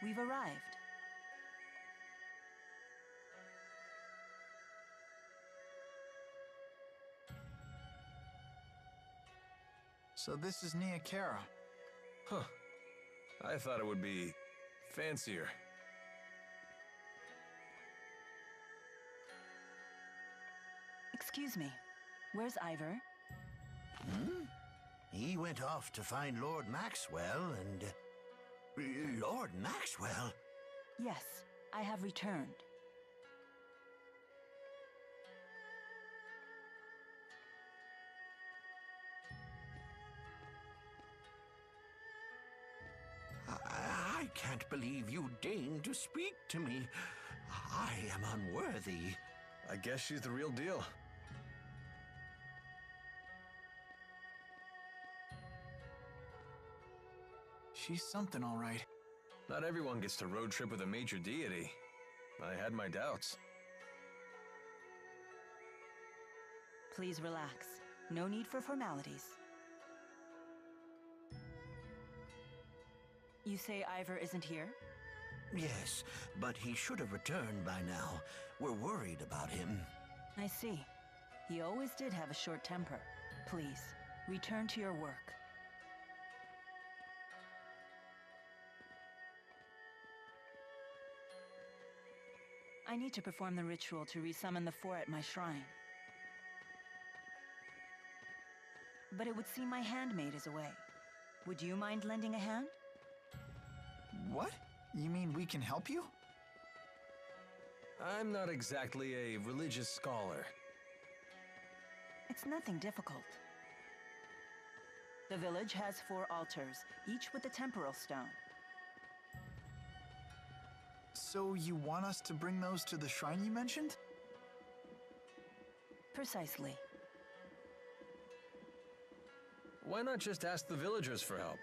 We've arrived. So this is Nia Khera. Huh. I thought it would be fancier. Excuse me. Where's Ivor? He went off to find Lord Maxwell and... Lord Maxwell? Yes, I have returned. I can't believe you deigned to speak to me. I am unworthy. I guess she's the real deal. She's something, all right. Not everyone gets to road trip with a major deity. I had my doubts. Please relax. No need for formalities. You say Ivor isn't here? Yes, but he should have returned by now. We're worried about him. I see. He always did have a short temper. Please, return to your work. I need to perform the ritual to resummon the four at my shrine. But it would seem my handmaid is away. Would you mind lending a hand? What? You mean we can help you? I'm not exactly a religious scholar. It's nothing difficult. The village has 4 altars, each with a temporal stone. So you want us to bring those to the shrine you mentioned? Precisely. Why not just ask the villagers for help?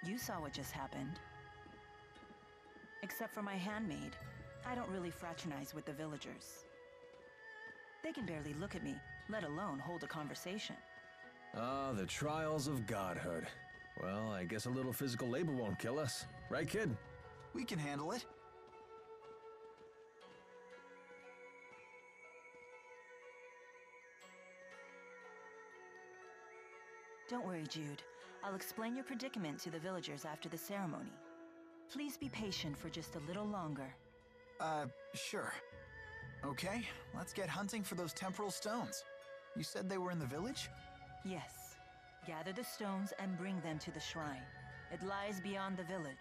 You saw what just happened. Except for my handmaid, I don't really fraternize with the villagers. They can barely look at me, let alone hold a conversation. Ah, the trials of godhood. Well, I guess a little physical labor won't kill us. Right, kid? We can handle it. Don't worry, Jude. I'll explain your predicament to the villagers after the ceremony. Please be patient for just a little longer. Sure. Okay, let's get hunting for those temporal stones. You said they were in the village? Yes. Gather the stones and bring them to the shrine. It lies beyond the village.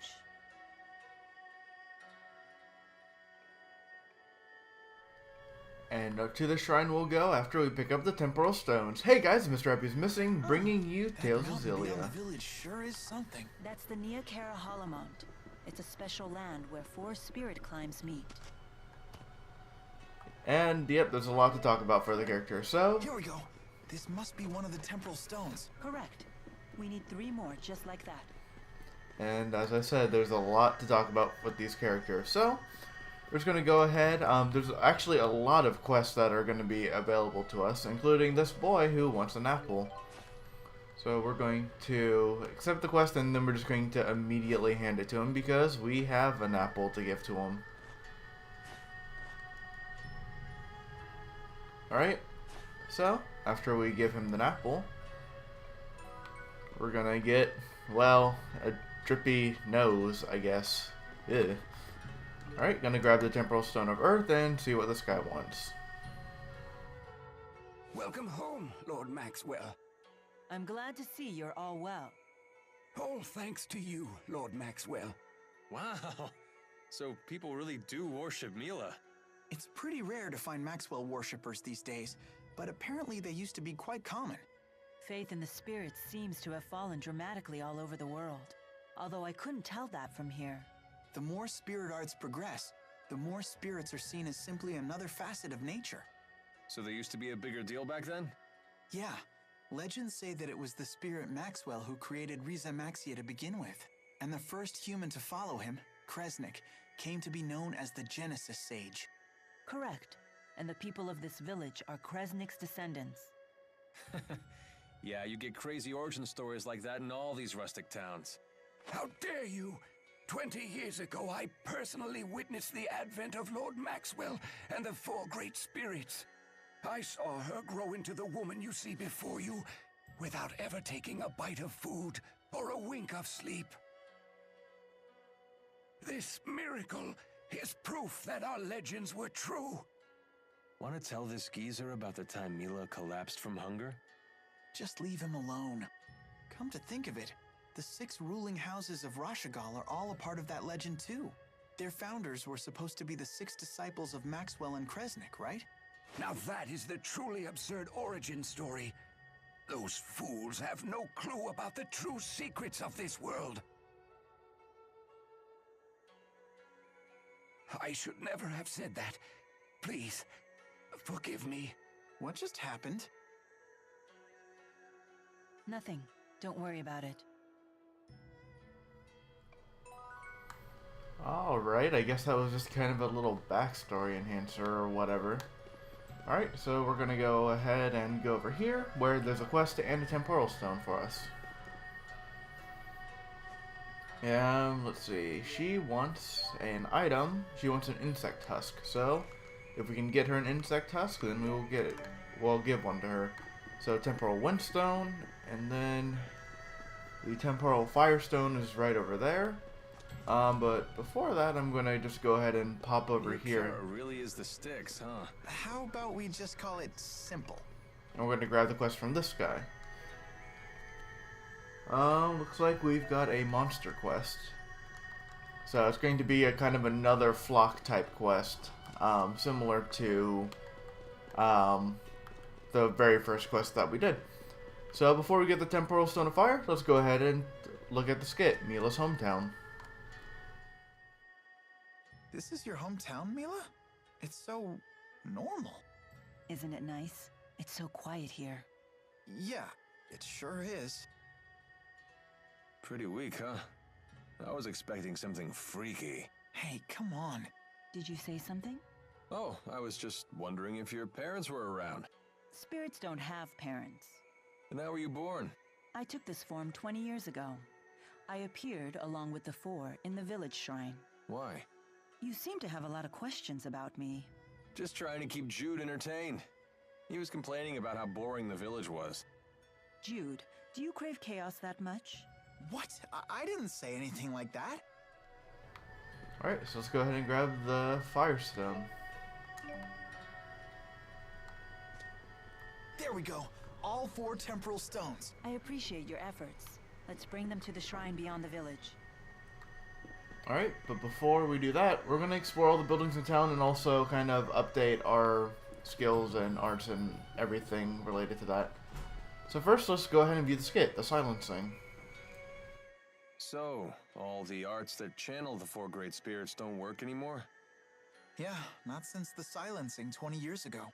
And to the shrine we'll go after we pick up the temporal stones. Hey guys, Mr. Happy's missing, bringing you Tales of Xillia. The village sure is something. That's the Nia Khera Holomont. It's a special land where 4 spirit climbs meet. And yep, there's a lot to talk about for the character. So Here we go. This must be one of the temporal stones. Correct. We need 3 more just like that. And as I said, there's a lot to talk about with these characters. So we're just going to go ahead. There's actually a lot of quests that are going to be available to us, including this boy who wants an apple. So we're going to accept the quest, and then we're just going to immediately hand it to him because we have an apple to give to him. Alright, so after we give him the apple, we're going to get, well, a drippy nose, I guess. Ew. Alright, gonna grab the temporal stone of earth and see what this guy wants. Welcome home, Lord Maxwell. I'm glad to see you're all well. All thanks to you, Lord Maxwell. Wow. So people really do worship Mila. It's pretty rare to find Maxwell worshippers these days, but apparently they used to be quite common. Faith in the spirits seems to have fallen dramatically all over the world. Although I couldn't tell that from here. The more spirit arts progress, the more spirits are seen as simply another facet of nature. So there used to be a bigger deal back then? Yeah, legends say that it was the spirit Maxwell who created Riza Maxia to begin with. And the first human to follow him, Kresnik, came to be known as the Genesis Sage. Correct. And the people of this village are Kresnik's descendants. Yeah, you get crazy origin stories like that in all these rustic towns. How dare you! 20 years ago, I personally witnessed the advent of Lord Maxwell and the four great spirits. I saw her grow into the woman you see before you without ever taking a bite of food or a wink of sleep. This miracle is proof that our legends were true. Want to tell this geezer about the time Mila collapsed from hunger? Just leave him alone. Come to think of it, the 6 ruling houses of Rashagal are all a part of that legend too. Their founders were supposed to be the 6 disciples of Maxwell and Kresnik, right? Now that is the truly absurd origin story. Those fools have no clue about the true secrets of this world. I should never have said that. Please, forgive me. What just happened? Nothing. Don't worry about it. Alright, I guess that was just kind of a little backstory enhancer or whatever. Alright, so we're gonna go ahead and go over here, where there's a quest and a temporal stone for us. Let's see, she wants an item, she wants an insect husk, so if we can get her an insect husk, then we will get it. We'll give one to her. So temporal windstone, and then the temporal firestone is right over there. But before that, I'm gonna just go ahead and pop over here. Nia Khera really is the sticks, huh? How about we just call it simple? And we're gonna grab the quest from this guy. Looks like we've got a monster quest. So it's going to be a kind of another flock type quest, similar to the very first quest that we did. So before we get the temporal stone of fire, let's go ahead and look at the skit, Mila's hometown. This is your hometown, Mila? It's so normal. Isn't it nice? It's so quiet here. Yeah, it sure is. Pretty weak, huh? I was expecting something freaky. Hey, come on. Did you say something? Oh, I was just wondering if your parents were around. Spirits don't have parents. And how were you born? I took this form 20 years ago. I appeared along with the 4 in the village shrine. Why? You seem to have a lot of questions about me. Just trying to keep Jude entertained. He was complaining about how boring the village was. Jude, do you crave chaos that much? What? I didn't say anything like that. Alright, so let's go ahead and grab the firestone. There we go. All 4 temporal stones. I appreciate your efforts. Let's bring them to the shrine beyond the village. Alright, but before we do that, we're going to explore all the buildings in town and also kind of update our skills and arts and everything related to that. So first, let's go ahead and view the skit, the silencing. So, all the arts that channel the 4 great spirits don't work anymore? Yeah, not since the silencing 20 years ago.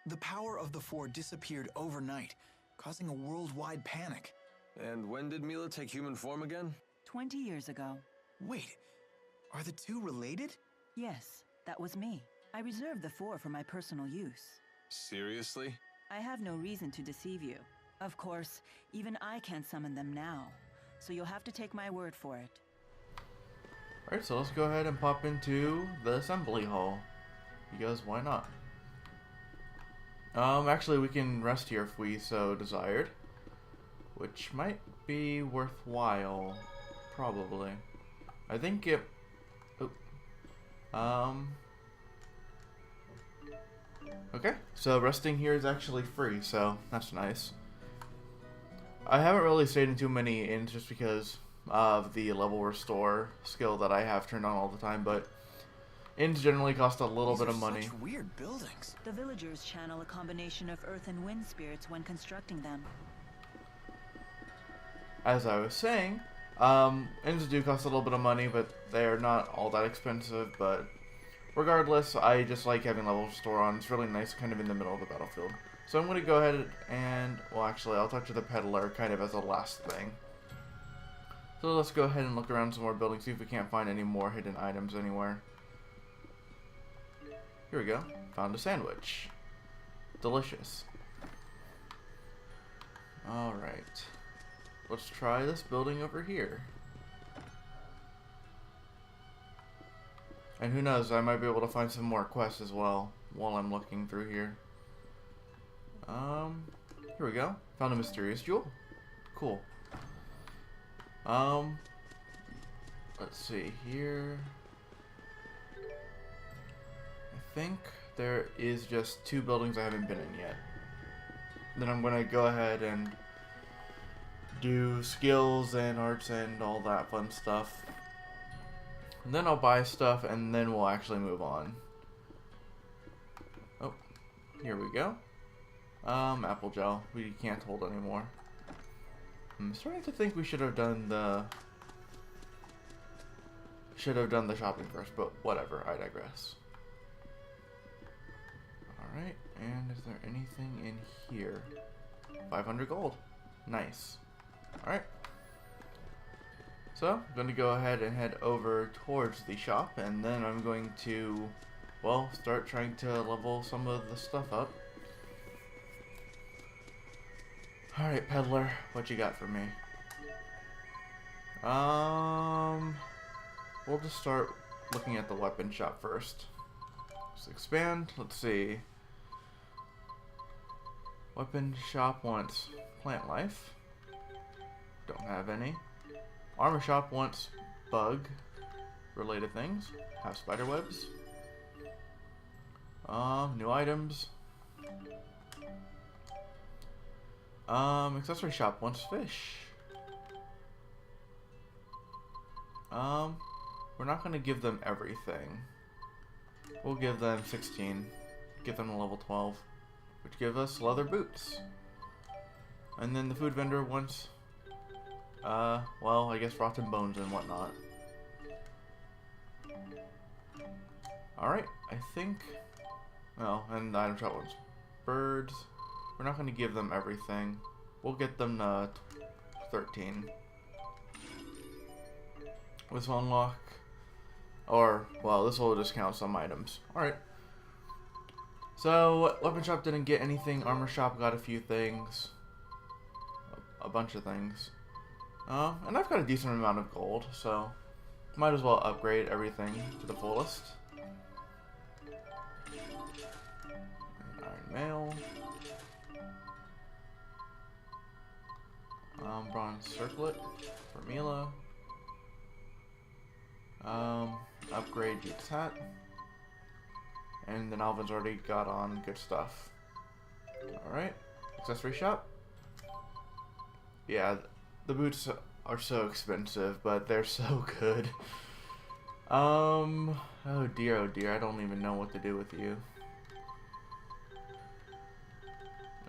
The power of the 4 disappeared overnight, causing a worldwide panic. And when did Mila take human form again? 20 years ago. Wait, are the 2 related? Yes, that was me. I reserved the 4 for my personal use. Seriously? I have no reason to deceive you. Of course, even I can't summon them now, so you'll have to take my word for it. Alright, so let's go ahead and pop into the assembly hall. Because why not? Actually we can rest here if we so desired. Which might be worthwhile. Probably. I think it... Okay, so resting here is actually free, so that's nice. I haven't really stayed in too many inns just because of the level restore skill that I have turned on all the time, but inns generally cost a little bit of money. Such weird buildings. The villagers channel a combination of earth and wind spirits when constructing them. As I was saying, inns do cost a little bit of money, but they are not all that expensive, but regardless, I just like having level restore on. It's really nice kind of in the middle of the battlefield. So I'm going to go ahead and, well actually, I'll talk to the peddler kind of as a last thing. So let's go ahead and look around some more buildings, see if we can't find any more hidden items anywhere. Here we go. Found a sandwich. Delicious. Alright. Let's try this building over here. And who knows, I might be able to find some more quests as well while I'm looking through here. Here we go. Found a mysterious jewel. Cool. Let's see here. I think there is just 2 buildings I haven't been in yet. Then I'm gonna go ahead and do skills and arts and all that fun stuff. And then I'll buy stuff and then we'll actually move on. Oh, here we go. Apple gel. We can't hold anymore. I'm starting to think we should have done the shopping first, but whatever, I digress. Alright, and is there anything in here? 500 gold. Nice. Alright. So, I'm going to go ahead and head over towards the shop, and then I'm going to, well, start trying to level some of the stuff up. Alright, peddler, what you got for me? We'll just start looking at the weapon shop first. Let's expand, let's see. Weapon shop wants plant life. Don't have any. Armor shop wants bug related things. Have spider webs. New items. Accessory shop wants fish. We're not gonna give them everything. We'll give them 16. Give them a level 12. Which give us leather boots. And then the food vendor wants, well, I guess rotten bones and whatnot. Alright, I think, well, and the item shop wants birds. We're not going to give them everything. We'll get them 13. This will unlock, or, well, this will discount some items. Alright. So, weapon shop didn't get anything. Armor shop got a few things. A bunch of things. And I've got a decent amount of gold, so might as well upgrade everything to the fullest. Iron mail. Bronze circlet for Mila. Upgrade Jeep's hat. And then Alvin's already got on good stuff. Alright. Accessory shop. Yeah, the boots are so expensive, but they're so good. Oh dear, I don't even know what to do with you.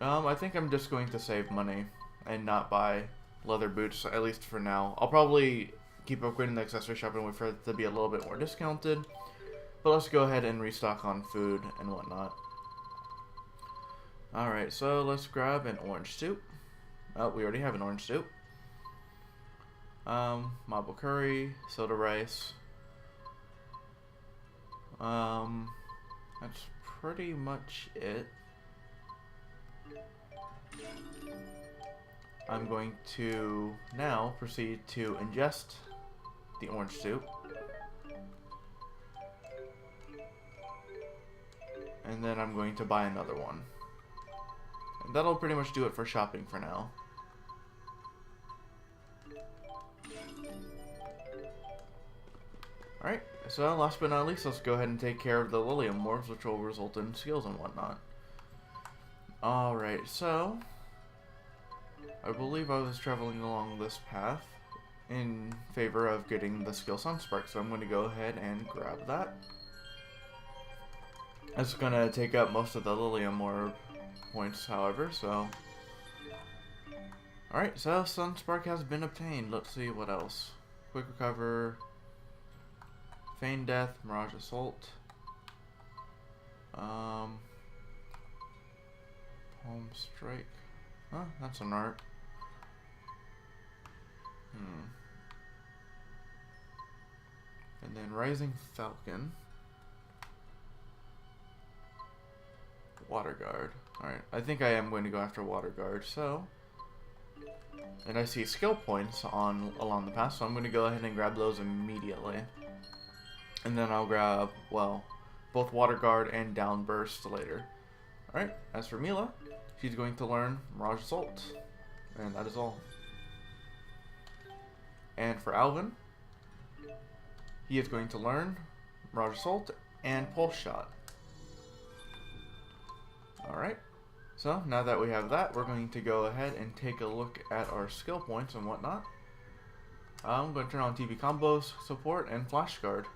I think I'm just going to save money and not buy leather boots, at least for now. I'll probably keep upgrading the accessory shop and wait for it to be a little bit more discounted. But let's go ahead and restock on food and whatnot. Alright, so let's grab an orange soup. Oh, we already have an orange soup. Marble curry, soda rice. That's pretty much it. I'm going to now proceed to ingest the orange soup. And then I'm going to buy another one. And that'll pretty much do it for shopping for now. Alright, so last but not least, let's go ahead and take care of the Lilium morphs, which will result in skills and whatnot. Alright, so I believe I was traveling along this path in favor of getting the skill Sunspark, so I'm going to go ahead and grab that. It's going to take up most of the Lilium orb points, however, so... Alright, so Sunspark has been obtained. Let's see what else. Quick Recover, Feign Death, Mirage Assault, Palm Strike. Huh, that's an art. And then Rising Falcon. Water Guard. Alright, I think I am going to go after Water Guard, so... And I see skill points along the path, so I'm going to go ahead and grab those immediately. And then I'll grab, well, both Water Guard and Down Burst later. Alright, as for Mila, she's going to learn Mirage Assault. And that is all. And for Alvin, he is going to learn Mirage Assault and Pulse Shot. Alright, so now that we have that, we're going to go ahead and take a look at our skill points and whatnot. I'm going to turn on TP Combos, Support, and Flash Guard.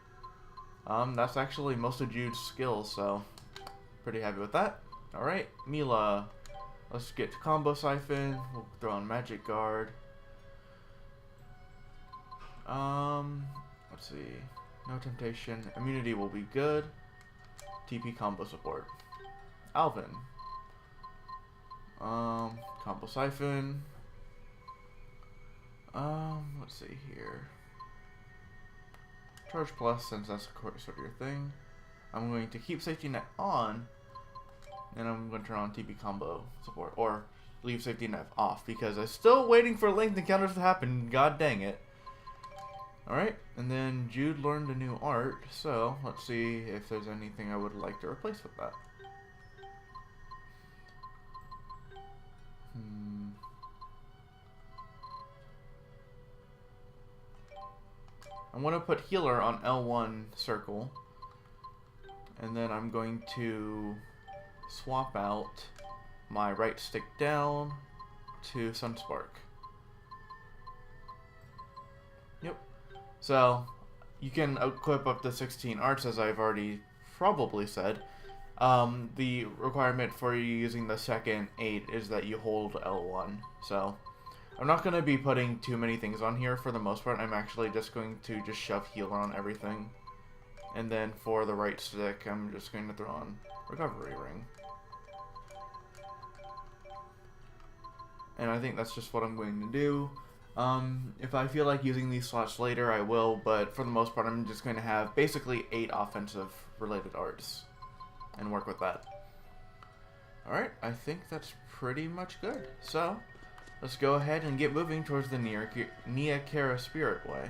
That's actually most of Jude's skills, so pretty happy with that. Alright, Mila. Let's get to Combo Siphon. We'll throw on Magic Guard. Let's see. No Temptation. Immunity will be good. TP Combo Support. Alvin. Combo Siphon. Let's see here. Charge Plus, since that's sort of your thing. I'm going to keep Safety Net on, and I'm going to turn on TP Combo Support, or leave Safety Net off, because I'm still waiting for linked encounters to happen, god dang it. Alright, and then Jude learned a new art, so let's see if there's anything I would like to replace with that. I'm going to put Healer on L1 circle, and then I'm going to swap out my right stick down to Sunspark. Yep. So, you can equip up to 16 arts, as I've already probably said. The requirement for you using the second 8 is that you hold L1, so I'm not going to be putting too many things on here for the most part. I'm actually just going to just shove Healer on everything. And then for the right stick, I'm just going to throw on Recovery Ring. And I think that's just what I'm going to do. If I feel like using these slots later, I will, but for the most part, I'm just going to have basically 8 offensive related arts and work with that. Alright, I think that's pretty much good. So, let's go ahead and get moving towards the Nia Khera Spirtway,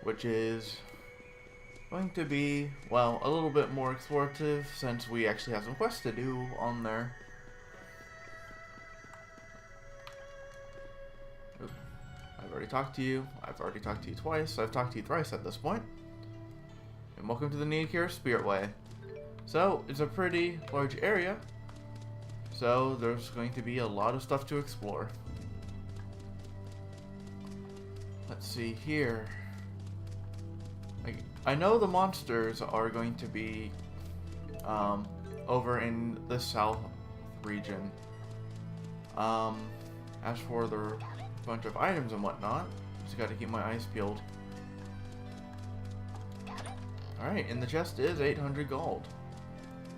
which is going to be, well, a little bit more explorative since we actually have some quests to do on there. Oop. I've already talked to you. I've already talked to you twice. I've talked to you thrice at this point. And welcome to the Nia Khera Spirtway. So, it's a pretty large area. So, there's going to be a lot of stuff to explore. Let's see here. I know the monsters are going to be over in the south region. As for the bunch of items and whatnot, just gotta keep my eyes peeled. Alright, and the chest is 800 gold.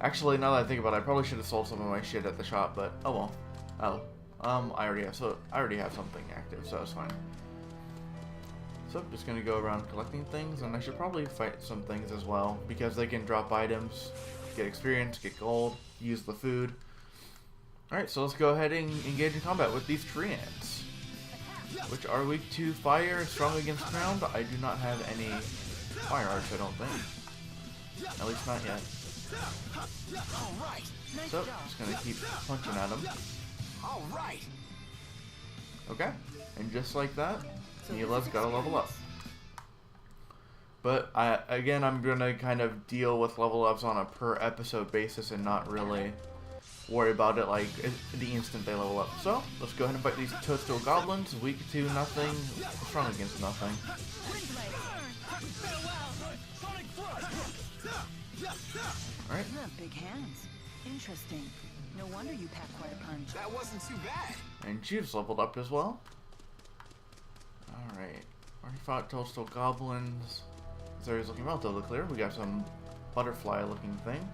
Actually, now that I think about it, I probably should have sold some of my shit at the shop, but oh well. Oh, I already have something active, so it's fine. So I'm just gonna go around collecting things, and I should probably fight some things as well, because they can drop items, get experience, get gold, use the food. Alright, so let's go ahead and engage in combat with these tree ants, which are weak to fire, strong against ground. I do not have any fire arts, I don't think. At least not yet. So, just gonna keep punching at them. Okay, and just like that, Mila's gotta level up. But again, I'm gonna kind of deal with level ups on a per episode basis and not really worry about it like the instant they level up. So, let's go ahead and fight these Toadstool Goblins, weak to nothing, strong against nothing. Alright. You have big hands. Interesting. No wonder you pack quite a punch. That wasn't too bad. And Jude's leveled up as well. Alright. Already fought Toadstool Goblins. This area's looking relatively clear. We got some butterfly looking thing.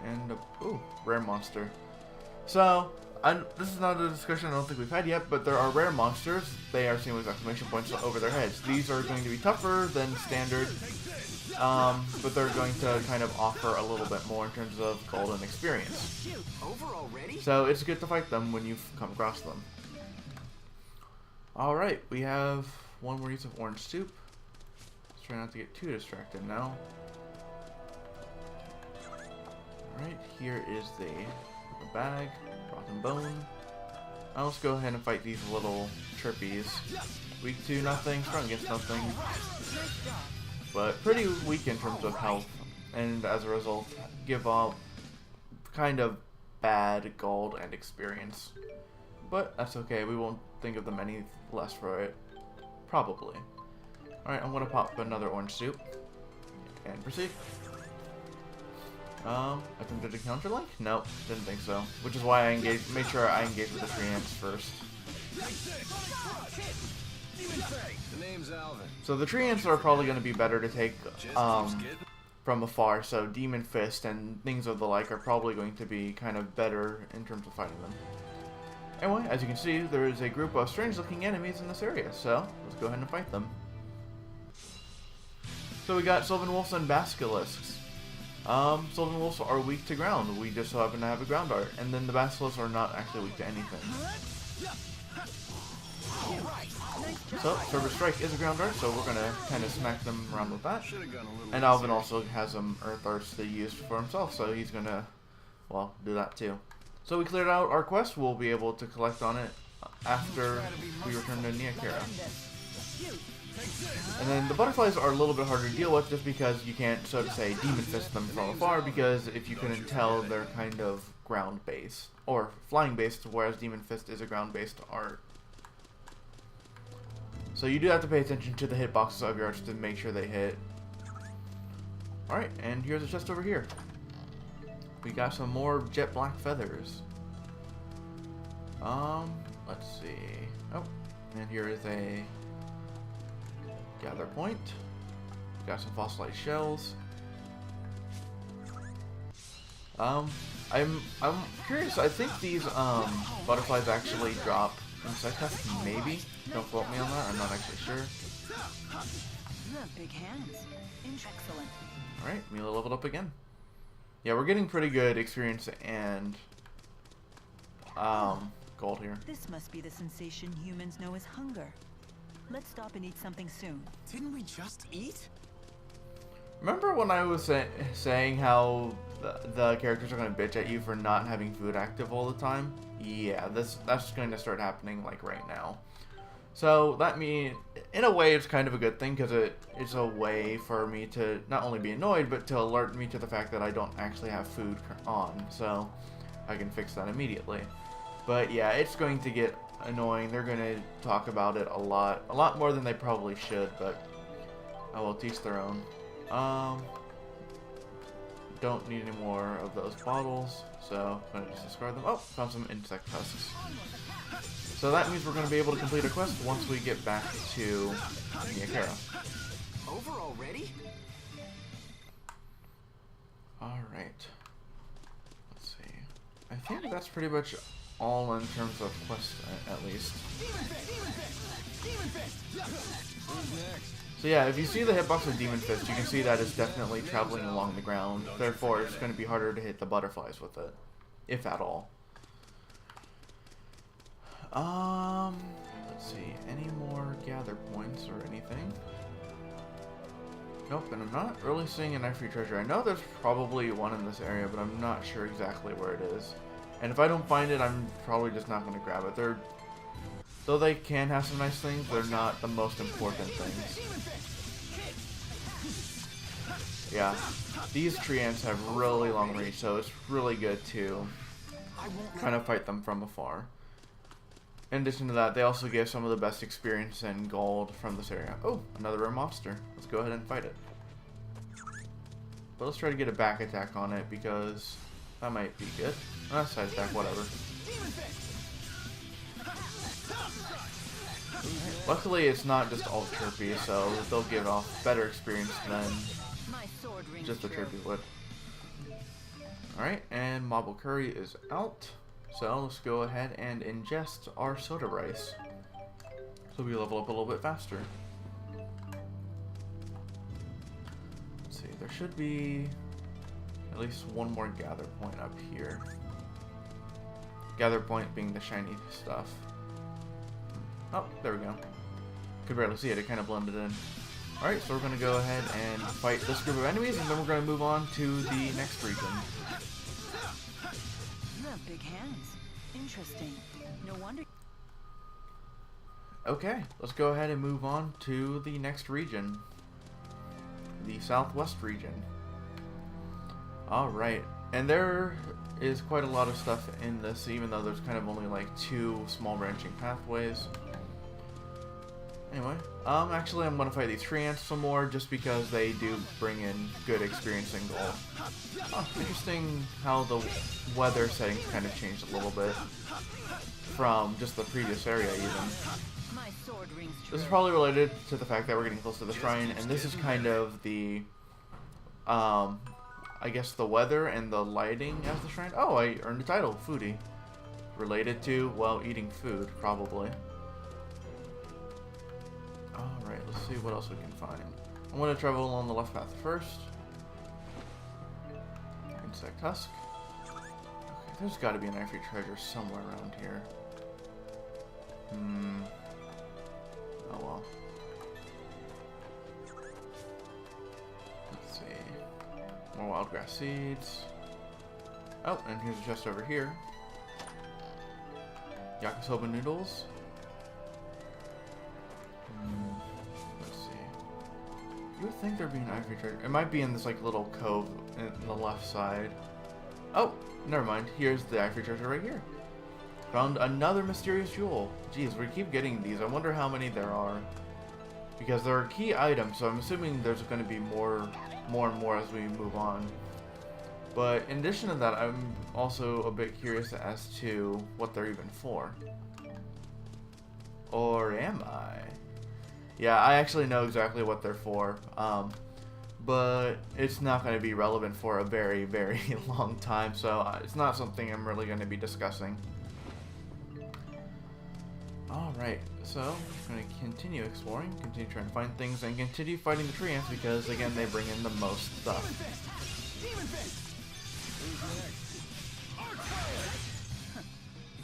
And ooh, rare monster. So, this is not a discussion I don't think we've had yet, but there are rare monsters. They are seen with exclamation points over their heads. These are going to be tougher than standard, but they're going to kind of offer a little bit more in terms of gold and experience. So it's good to fight them when you've come across them. Alright, we have one more use of orange soup. try not to get too distracted now. Alright, here is the bag, rotten bone. Now let's go ahead and fight these little chirpies. Weak to nothing, strong against nothing. But pretty weak in terms of health, and as a result, give up kind of bad gold and experience. But that's okay, we won't think of them any less for it. Probably. Alright, I'm gonna pop another orange soup. And proceed. Attempted a counter link? Nope, didn't think so. Which is why I made sure I engaged with the tree ants first. The name's Alvin. So the tree ants are probably going to be better to take from afar, so Demon Fist and things of the like are probably going to be kind of better in terms of fighting them. Anyway, as you can see, there is a group of strange looking enemies in this area, so let's go ahead and fight them. So we got Sylvan Wolves and Basilisks. Sylvan Wolves are weak to ground. We just so happen to have a ground art. And then the Basilisks are not actually weak to anything. So, Server Strike is a ground art, so we're gonna kind of smack them around with that. And Alvin also has some earth arts to use for himself, so he's gonna, well, do that too. So we cleared out our quest. We'll be able to collect on it after we return to Nia Khera. And then the butterflies are a little bit harder to deal with just because you can't, so to say, demon fist them from afar, because if you couldn't tell, they're kind of ground based or flying based, whereas demon fist is a ground based art. So you do have to pay attention to the hitboxes of your arts to make sure they hit. Alright, and here's a chest over here. We got some more jet black feathers. Let's see. Oh, and here is a gather point. Got some fossilized shells. I'm curious. I think these butterflies actually drop insect tests. Maybe. Don't quote me on that. I'm not actually sure. You have big hands. Excellent. All right, Mila leveled up again. Yeah, we're getting pretty good experience and gold here. This must be the sensation humans know as hunger. Let's stop and eat something soon. Didn't we just eat? Remember when I was saying how the characters are going to bitch at you for not having food active all the time? Yeah, that's going to start happening like right now. So that means, in a way, it's kind of a good thing because it's a way for me to not only be annoyed, but to alert me to the fact that I don't actually have food on. So I can fix that immediately. But yeah, it's going to get annoying. They're going to talk about it a lot more than they probably should, but I will teach their own. Don't need any more of those bottles, so I'm going to just discard them. Oh, found some insect husks. So that means we're going to be able to complete a quest once we get back to Nia Khera. Over already? Alright. Let's see. I think that's pretty much all in terms of quests, at least. So yeah, if you see the hitbox of Demon Fist, you can see that it's definitely traveling along the ground. Therefore, it's going to be harder to hit the butterflies with it, if at all. Let's see, any more gather points or anything? Nope, and I'm not really seeing an free treasure. I know there's probably one in this area, but I'm not sure exactly where it is. And if I don't find it, I'm probably just not going to grab it. Though they can have some nice things, they're not the most important things. Yeah, these tree ants have really long reach, so it's really good to kind of fight them from afar. In addition to that, they also give some of the best experience and gold from this area. Oh, another rare monster. Let's go ahead and fight it. But let's try to get a back attack on it because that might be good. Side attack, whatever. Luckily, it's not just all chirpy, so they'll give off better experience than just the chirpy would. Alright, and Marble Curry is out. So let's go ahead and ingest our soda rice. So we level up a little bit faster. Let's see, there should be at least one more gather point up here. Gather point being the shiny stuff. Oh, there we go. Could barely see it, it kind of blended in. Alright, so we're going to go ahead and fight this group of enemies, and then we're going to move on to the next region. You have big hands. Interesting. No wonder. Okay, let's go ahead and move on to the next region. The Southwest region. Alright, and there is quite a lot of stuff in this, even though there's kind of only like 2 small branching pathways. Anyway, actually I'm going to fight these tree ants some more, just because they do bring in good experience and gold. Oh, interesting how the weather settings kind of changed a little bit from just the previous area even. My sword rings true. This is probably related to the fact that we're getting close to the shrine, and this is kind of the, I guess the weather and the lighting as the shrine. Oh, I earned the title, Foodie. Related to, well, eating food, probably. Alright, let's see what else we can find. I'm going to travel along the left path first. Insect husk. Okay, there's got to be an ivory treasure somewhere around here. Oh well. Let's see. More wild grass seeds. Oh, and here's a chest over here. Yakisoba noodles. Let's see. You would think there'd be an ivory treasure. It might be in this like little cove in the left side. Oh, never mind. Here's the ivory treasure right here. Found another mysterious jewel. Jeez, we keep getting these. I wonder how many there are. Because they're key items, so I'm assuming there's going to be more and more as we move on. But in addition to that, I'm also a bit curious as to what they're even for. Or am I? Yeah, I actually know exactly what they're for. But it's not going to be relevant for a very, very long time, so it's not something I'm really going to be discussing. Alright, so I'm going to continue exploring, continue trying to find things, and continue fighting the tree ants because, again, they bring in the most stuff.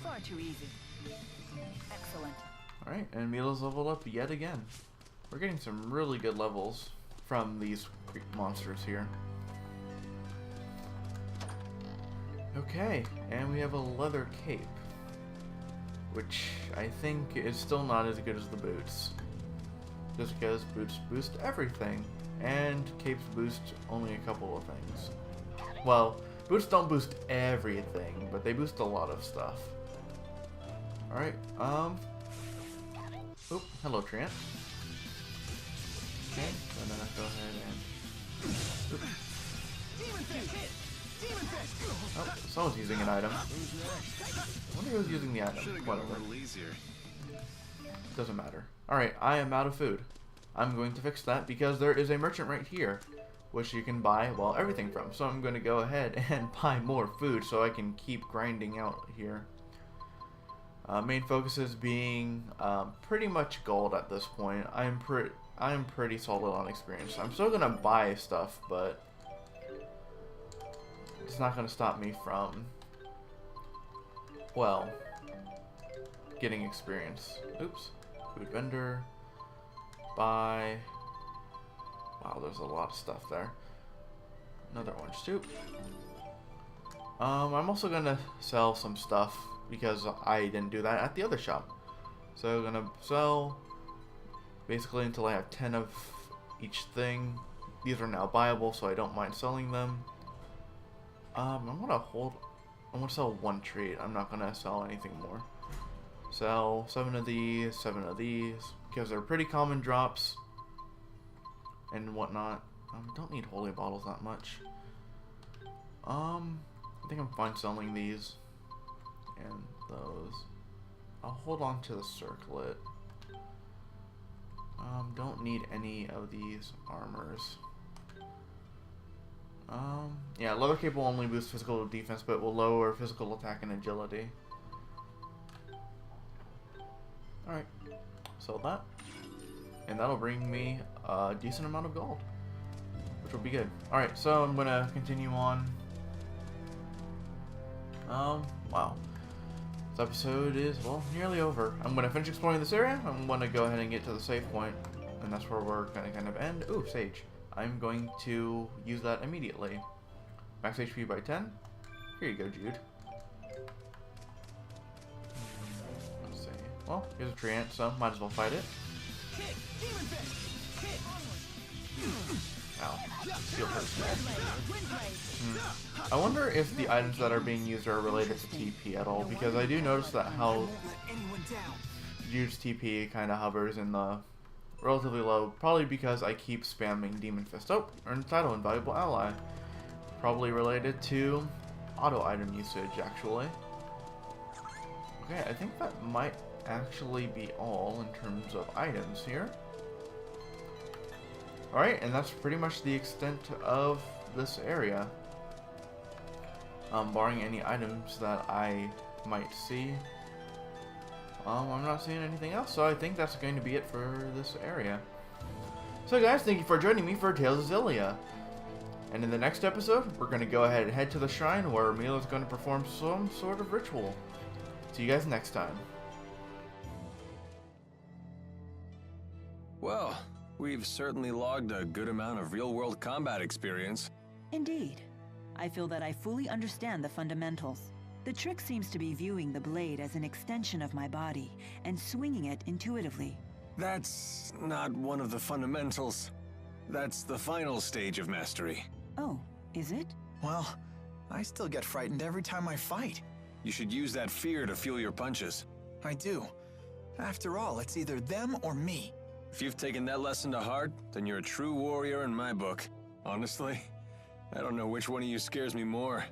Far too easy. Excellent. Alright, and Mila's leveled up yet again. We're getting some really good levels from these monsters here. Okay, and we have a leather cape, which I think is still not as good as the boots. Just because boots boost everything, and capes boost only a couple of things. Well, boots don't boost everything, but they boost a lot of stuff. Alright, oop, hello Trant. Okay, so then I go ahead and... Oop. Oh, someone's using an item. I wonder who's using the item. Whatever. Doesn't matter. Alright, I am out of food. I'm going to fix that because there is a merchant right here, which you can buy, well, everything from. So I'm going to go ahead and buy more food so I can keep grinding out here. Main focus is being pretty much gold at this point. I am pretty solid on experience. I'm still going to buy stuff, but it's not going to stop me from, well, getting experience. Oops. Food vendor. Buy. Wow, there's a lot of stuff there. Another orange too. I'm also going to sell some stuff because I didn't do that at the other shop. So I'm going to sell basically until I have 10 of each thing. These are now buyable, so I don't mind selling them. I'm gonna sell one trait. I'm not gonna sell anything more. Sell 7 of these, 7 of these, because they're pretty common drops and whatnot. Don't need holy bottles that much. I think I'm fine selling these and those. I'll hold on to the circlet. Don't need any of these armors. Yeah, leather cape will only boost physical defense, but will lower physical attack and agility. Alright, sell that. And that'll bring me a decent amount of gold, which will be good. Alright, so I'm gonna continue on. Wow. This episode is, well, nearly over. I'm gonna finish exploring this area. I'm gonna go ahead and get to the save point. And that's where we're going to kind of end. Ooh, Sage. I'm going to use that immediately. Max HP by 10. Here you go, Jude. Let's see. Well, here's a Treant, so might as well fight it. Ow. Steel hurts me. I wonder if the items that are being used are related to TP at all, because I do notice that how Jude's TP kind of hovers in the relatively low, probably because I keep spamming Demon Fist. Oh, earned title, Invaluable Ally. Probably related to auto item usage, actually. Okay, I think that might actually be all in terms of items here. Alright, and that's pretty much the extent of this area. Barring any items that I might see. I'm not seeing anything else, so I think that's going to be it for this area. So guys, thank you for joining me for Tales of Xillia. And in the next episode, we're going to go ahead and head to the shrine where Mila is going to perform some sort of ritual. See you guys next time. Well, we've certainly logged a good amount of real-world combat experience. Indeed. I feel that I fully understand the fundamentals. The trick seems to be viewing the blade as an extension of my body and swinging it intuitively. That's not one of the fundamentals. That's the final stage of mastery. Oh, is it? Well, I still get frightened every time I fight. You should use that fear to fuel your punches. I do. After all, it's either them or me. If you've taken that lesson to heart, then you're a true warrior in my book. Honestly, I don't know which one of you scares me more.